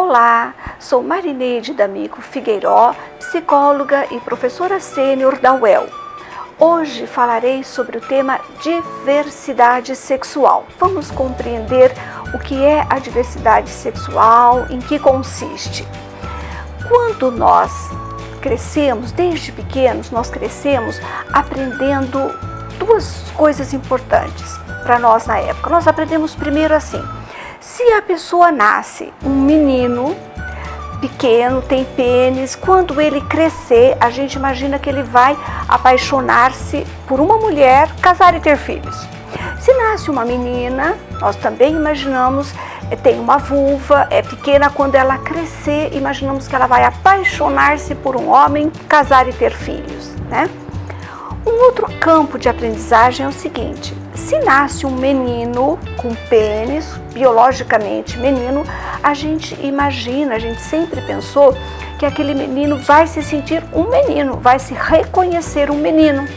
Olá, sou Marineide D'Amico Figueiró, psicóloga e professora sênior da UEL. Hoje falarei sobre o tema diversidade sexual. Vamos compreender o que é a diversidade sexual, em que consiste. Quando nós crescemos, desde pequenos, nós crescemos aprendendo duas coisas importantes para nós na época. Nós aprendemos primeiro assim: se a pessoa nasce um menino pequeno, tem pênis, quando ele crescer, a gente imagina que ele vai apaixonar-se por uma mulher, casar e ter filhos. Se nasce uma menina, nós também imaginamos, tem uma vulva, é pequena, quando ela crescer, imaginamos que ela vai apaixonar-se por um homem, casar e ter filhos, né? Um outro campo de aprendizagem é o seguinte: se nasce um menino com pênis, biologicamente menino, a gente imagina, a gente sempre pensou que aquele menino vai se sentir um menino, vai se reconhecer um menino.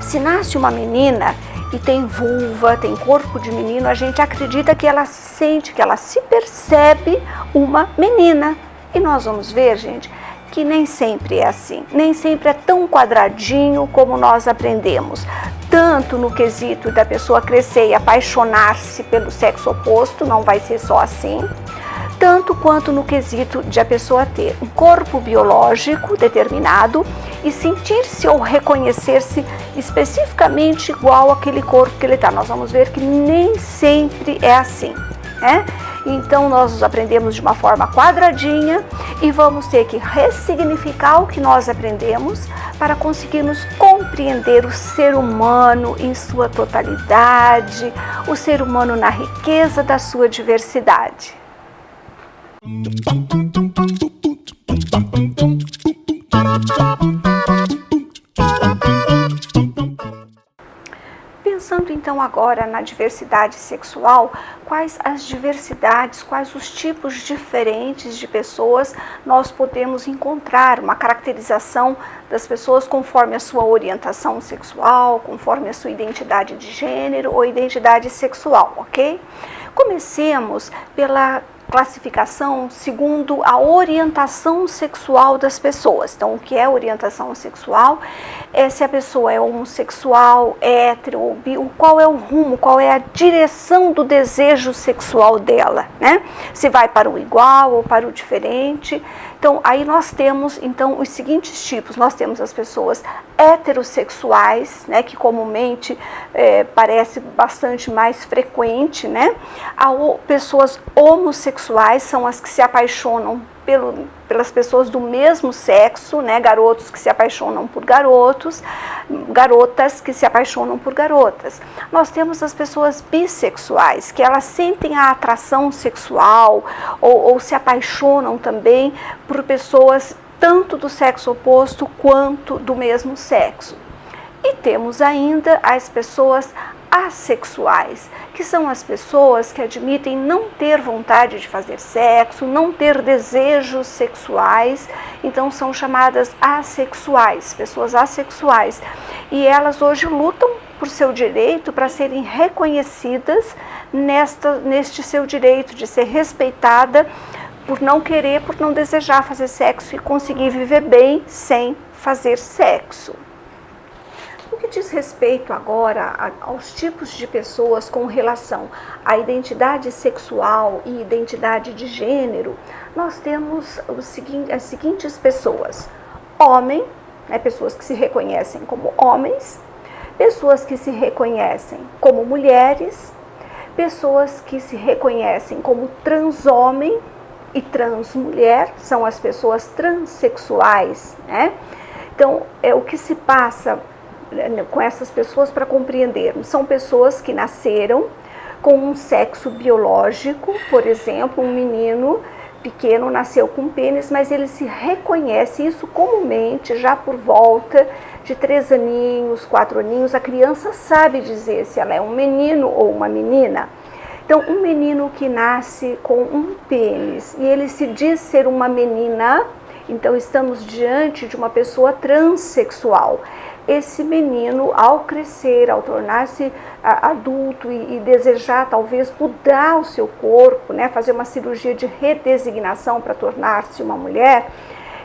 Se nasce uma menina e tem vulva, tem corpo de menino, a gente acredita que ela sente, que ela se percebe uma menina. E nós vamos ver, gente, que nem sempre é assim, nem sempre é tão quadradinho como nós aprendemos, tanto no quesito da pessoa crescer e apaixonar-se pelo sexo oposto, não vai ser só assim, tanto quanto no quesito de a pessoa ter um corpo biológico determinado e sentir-se ou reconhecer-se especificamente igual àquele corpo que ele está. Nós vamos ver que nem sempre é assim, né? Então nós aprendemos de uma forma quadradinha e vamos ter que ressignificar o que nós aprendemos para conseguirmos compreender o ser humano em sua totalidade, o ser humano na riqueza da sua diversidade. Pensando então agora na diversidade sexual, quais as diversidades, quais os tipos diferentes de pessoas nós podemos encontrar, uma caracterização das pessoas conforme a sua orientação sexual, conforme a sua identidade de gênero ou identidade sexual, ok? Comecemos pela classificação segundo a orientação sexual das pessoas. Então, o que é orientação sexual? É se a pessoa é homossexual, hétero ou bi, qual é o rumo, qual é a direção do desejo sexual dela, né? Se vai para o igual ou para o diferente. Então, aí nós temos então os seguintes tipos. Nós temos as pessoas heterossexuais, né, que comumente parece bastante mais frequente, né? Pessoas homossexuais são as que se apaixonam pelas pessoas do mesmo sexo, né? Garotos que se apaixonam por garotos, garotas que se apaixonam por garotas. Nós temos as pessoas bissexuais, que elas sentem a atração sexual ou se apaixonam também por pessoas tanto do sexo oposto quanto do mesmo sexo. E temos ainda as pessoas assexuais, que são as pessoas que admitem não ter vontade de fazer sexo, não ter desejos sexuais, então são chamadas assexuais, pessoas assexuais. E elas hoje lutam por seu direito para serem reconhecidas neste seu direito de ser respeitada por não querer, por não desejar fazer sexo e conseguir viver bem sem fazer sexo. No que diz respeito agora aos tipos de pessoas com relação à identidade sexual e identidade de gênero, nós temos as seguintes pessoas: homem, né, pessoas que se reconhecem como homens, pessoas que se reconhecem como mulheres, pessoas que se reconhecem como transhomem e transmulher, são as pessoas transexuais, né? Então, o que se passa com essas pessoas para compreendermos? São pessoas que nasceram com um sexo biológico, por exemplo, um menino pequeno nasceu com pênis, mas ele se reconhece, isso comumente já por volta de 3 aninhos, 4 aninhos, a criança sabe dizer se ela é um menino ou uma menina. Então, um menino que nasce com um pênis e ele se diz ser uma menina, então estamos diante de uma pessoa transexual. esse menino, ao crescer, ao tornar-se adulto e desejar talvez mudar o seu corpo, né, fazer uma cirurgia de redesignação para tornar-se uma mulher,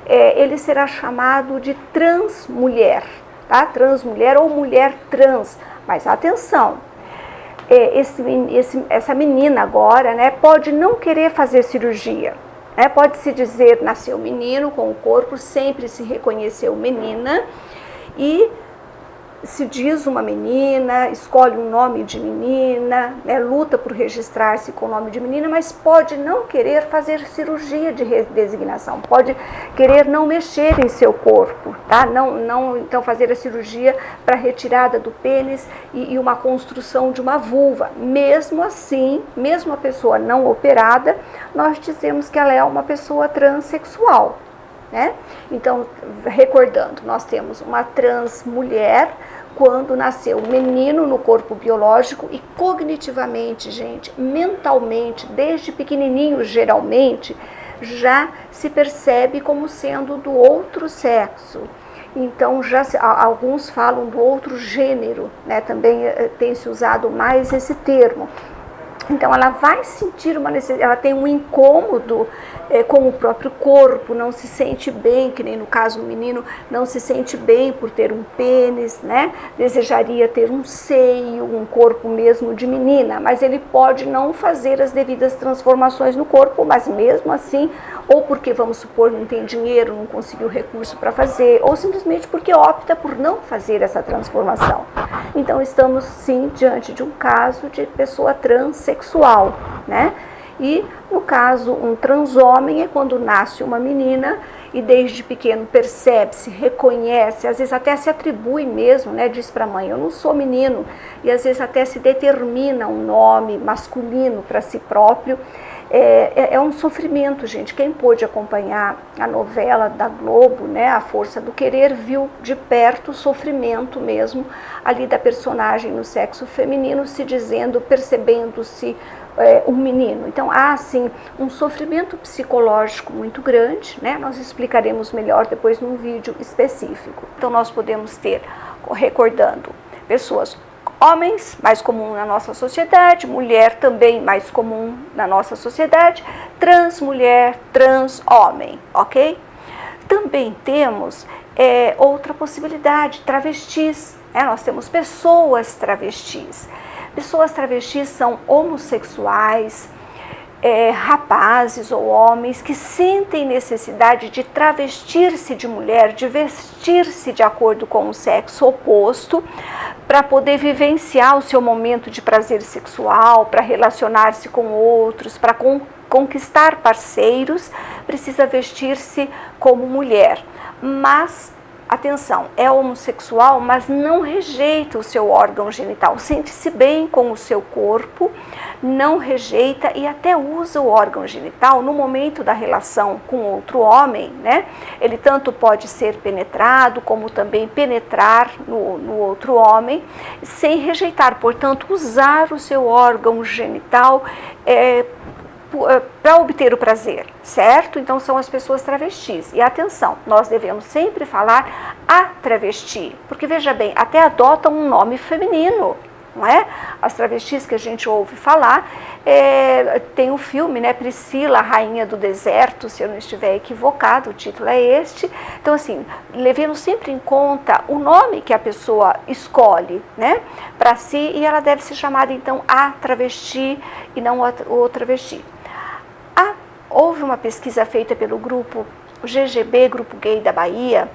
ele será chamado de transmulher, tá? Transmulher ou mulher trans. Mas atenção, essa menina agora, né, pode não querer fazer cirurgia. Pode-se dizer, nasceu menino com o corpo, sempre se reconheceu menina e se diz uma menina, escolhe um nome de menina, né, luta por registrar-se com o nome de menina, mas pode não querer fazer cirurgia de redesignação, pode querer não mexer em seu corpo, tá? Não então fazer a cirurgia para retirada do pênis e uma construção de uma vulva. Mesmo assim, mesmo a pessoa não operada, nós dizemos que ela é uma pessoa transexual. Né? Então, recordando, nós temos uma trans mulher quando nasceu menino no corpo biológico e cognitivamente, gente, mentalmente, desde pequenininho geralmente, já se percebe como sendo do outro sexo. Então, alguns falam do outro gênero, né? Também tem se usado mais esse termo. Então, ela vai sentir uma necessidade, ela tem um incômodo com o próprio corpo, não se sente bem, que nem no caso o menino não se sente bem por ter um pênis, né? Desejaria ter um seio, um corpo mesmo de menina, mas ele pode não fazer as devidas transformações no corpo, mas mesmo assim, ou porque, vamos supor, não tem dinheiro, não conseguiu recurso para fazer, ou simplesmente porque opta por não fazer essa transformação. Então, estamos sim diante de um caso de pessoa transexual, né? E, no caso, um transhomem é quando nasce uma menina e desde pequeno percebe-se, reconhece, às vezes até se atribui mesmo, né? Diz para a mãe, eu não sou menino, e às vezes até se determina um nome masculino para si próprio. É um sofrimento, gente. Quem pôde acompanhar a novela da Globo, né, A Força do Querer, viu de perto o sofrimento mesmo ali da personagem no sexo feminino, se dizendo, percebendo-se um menino. Então, há, assim, um sofrimento psicológico muito grande, né? Nós explicaremos melhor depois num vídeo específico. Então, nós podemos ter, recordando, pessoas homens, mais comum na nossa sociedade, mulher também mais comum na nossa sociedade, trans mulher, trans homem, ok? Também temos outra possibilidade, travestis, né? Nós temos pessoas travestis. Pessoas travestis são homossexuais, rapazes ou homens que sentem necessidade de travestir-se de mulher, de vestir-se de acordo com o sexo oposto, para poder vivenciar o seu momento de prazer sexual, para relacionar-se com outros, para conquistar parceiros, precisa vestir-se como mulher. Mas, atenção, é homossexual, mas não rejeita o seu órgão genital, sente-se bem com o seu corpo, não rejeita e até usa o órgão genital no momento da relação com outro homem, né? Ele tanto pode ser penetrado, como também penetrar no outro homem, sem rejeitar, portanto, usar o seu órgão genital para obter o prazer, certo? Então, são as pessoas travestis. E atenção, nós devemos sempre falar a travesti, porque veja bem, até adotam um nome feminino, não é? As travestis que a gente ouve falar, tem o filme, né, Priscila, Rainha do Deserto, se eu não estiver equivocado, o título é este. Então, assim, levemos sempre em conta o nome que a pessoa escolhe, né, para si, e ela deve ser chamada, então, a travesti e não o travesti. Houve uma pesquisa feita pelo grupo GGB, Grupo Gay da Bahia,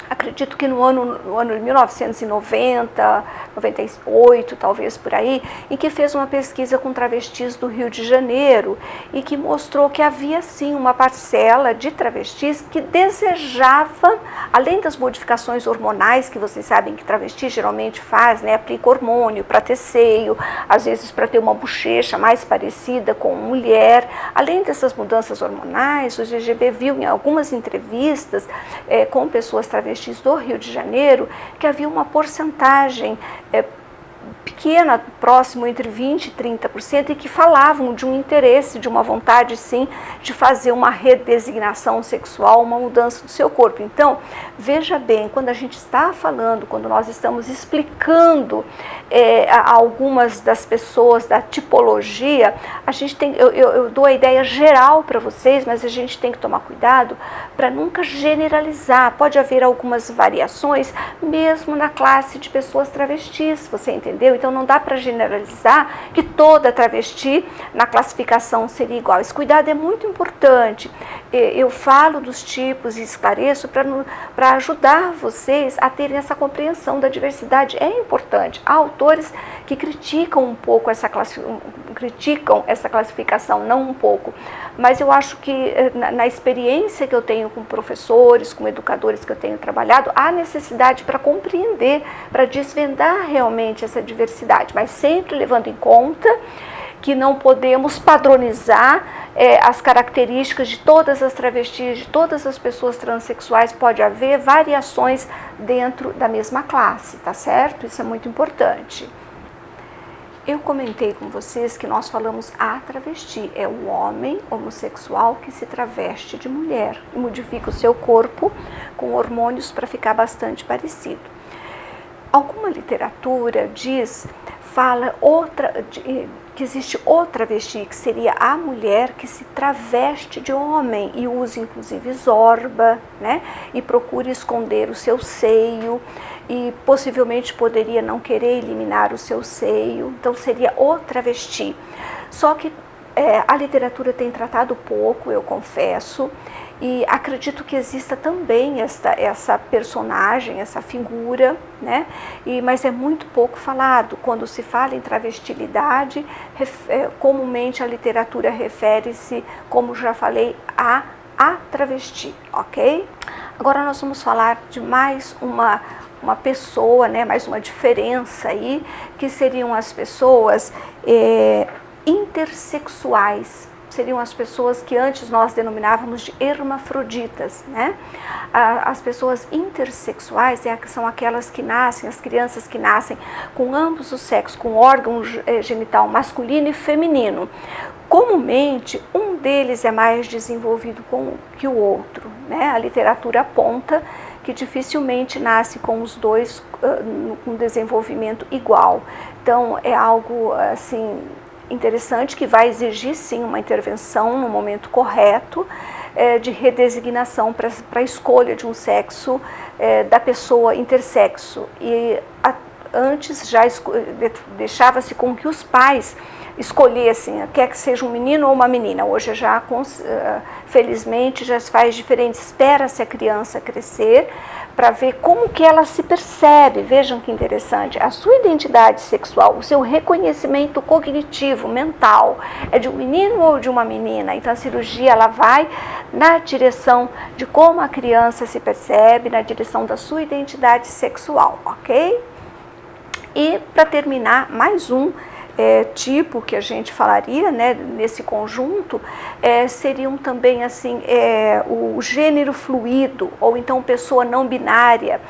acredito que no ano de 1990, 98, talvez por aí, em que fez uma pesquisa com travestis do Rio de Janeiro e que mostrou que havia sim uma parcela de travestis que desejava, além das modificações hormonais que vocês sabem que travesti geralmente faz, né, aplica hormônio para ter seio, às vezes para ter uma bochecha mais parecida com mulher. Além dessas mudanças hormonais, o GGB viu em algumas entrevistas com pessoas travestis do Rio de Janeiro, que havia uma porcentagem pequena, próximo entre 20% e 30%, e que falavam de um interesse, de uma vontade, sim, de fazer uma redesignação sexual, uma mudança do seu corpo. Então, veja bem, quando a gente está falando, quando nós estamos explicando algumas das pessoas da tipologia, a gente tem, eu dou a ideia geral para vocês, mas a gente tem que tomar cuidado para nunca generalizar. Pode haver algumas variações, mesmo na classe de pessoas travestis, você entendeu? Então não dá para generalizar que toda travesti na classificação seria igual. Esse cuidado é muito importante. Eu falo dos tipos e esclareço para ajudar vocês a terem essa compreensão da diversidade. É importante. Há autores que criticam um pouco essa classificação, não um pouco, mas eu acho que na experiência que eu tenho com professores, com educadores que eu tenho trabalhado, há necessidade para compreender, para desvendar realmente essa diversidade, mas sempre levando em conta que não podemos padronizar as características de todas as travestis, de todas as pessoas transexuais. Pode haver variações dentro da mesma classe, tá certo? Isso é muito importante. Eu comentei com vocês que nós falamos a travesti, é o homem homossexual que se traveste de mulher e modifica o seu corpo com hormônios para ficar bastante parecido. Alguma literatura fala que existe outra travesti, que seria a mulher que se traveste de homem e usa inclusive zorba, né? E procura esconder o seu seio e possivelmente poderia não querer eliminar o seu seio, então seria o travesti. Só que a literatura tem tratado pouco, eu confesso, e acredito que exista também essa personagem, essa figura, né? Mas é muito pouco falado. Quando se fala em travestilidade, comumente a literatura refere-se, como já falei, a travesti, ok? Agora nós vamos falar de mais uma pessoa, né? Mais uma diferença aí, que seriam as pessoas intersexuais. Seriam as pessoas que antes nós denominávamos de hermafroditas, né? As pessoas intersexuais são aquelas que nascem, as crianças que nascem com ambos os sexos, com órgão genital masculino e feminino. Comumente, um deles é mais desenvolvido que o outro, né? A literatura aponta que dificilmente nasce com os dois com desenvolvimento igual. Então, é algo assim interessante, que vai exigir sim uma intervenção no momento correto de redesignação para a escolha de um sexo da pessoa intersexo. E antes já deixava-se com que os pais escolhessem, quer que seja um menino ou uma menina. Hoje já, felizmente, já se faz diferente. Espera-se a criança crescer para ver como que ela se percebe. Vejam que interessante, a sua identidade sexual, o seu reconhecimento cognitivo, mental, é de um menino ou de uma menina. Então a cirurgia ela vai na direção de como a criança se percebe, na direção da sua identidade sexual, ok? E para terminar, mais um tipo que a gente falaria, né, nesse conjunto, seriam também assim, o gênero fluido, ou então pessoa não binária,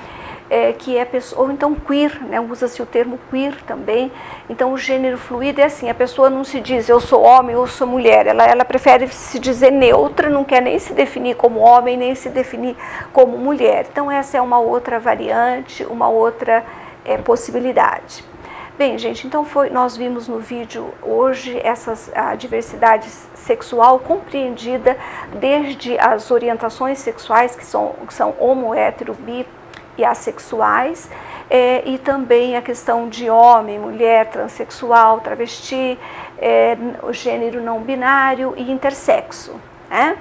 que é pessoa, ou então queer, né, usa-se o termo queer também. Então o gênero fluido é assim, a pessoa não se diz eu sou homem ou sou mulher, ela prefere se dizer neutra, não quer nem se definir como homem, nem se definir como mulher. Então essa é uma outra variante, uma outra possibilidade. Bem, gente, então nós vimos no vídeo hoje a diversidade sexual compreendida desde as orientações sexuais, que são homo, hétero, bi e assexuais, e também a questão de homem, mulher, transexual, travesti, o gênero não binário e intersexo, né?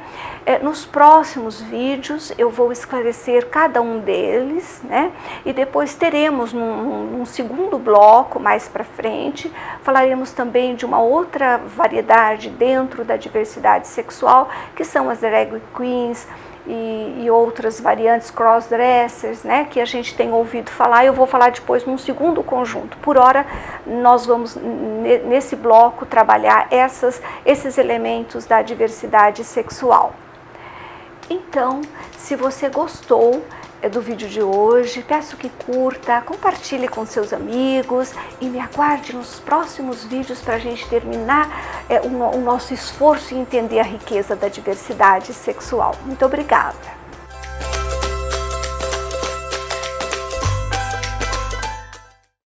Nos próximos vídeos eu vou esclarecer cada um deles, né? E depois teremos num segundo bloco, mais para frente, falaremos também de uma outra variedade dentro da diversidade sexual, que são as drag queens e outras variantes, crossdressers, né? Que a gente tem ouvido falar. Eu vou falar depois num segundo conjunto. Por hora, nós vamos nesse bloco trabalhar esses elementos da diversidade sexual. Então, se você gostou do vídeo de hoje. Peço que curta, compartilhe com seus amigos e me aguarde nos próximos vídeos para a gente terminar o nosso esforço em entender a riqueza da diversidade sexual. Muito obrigada!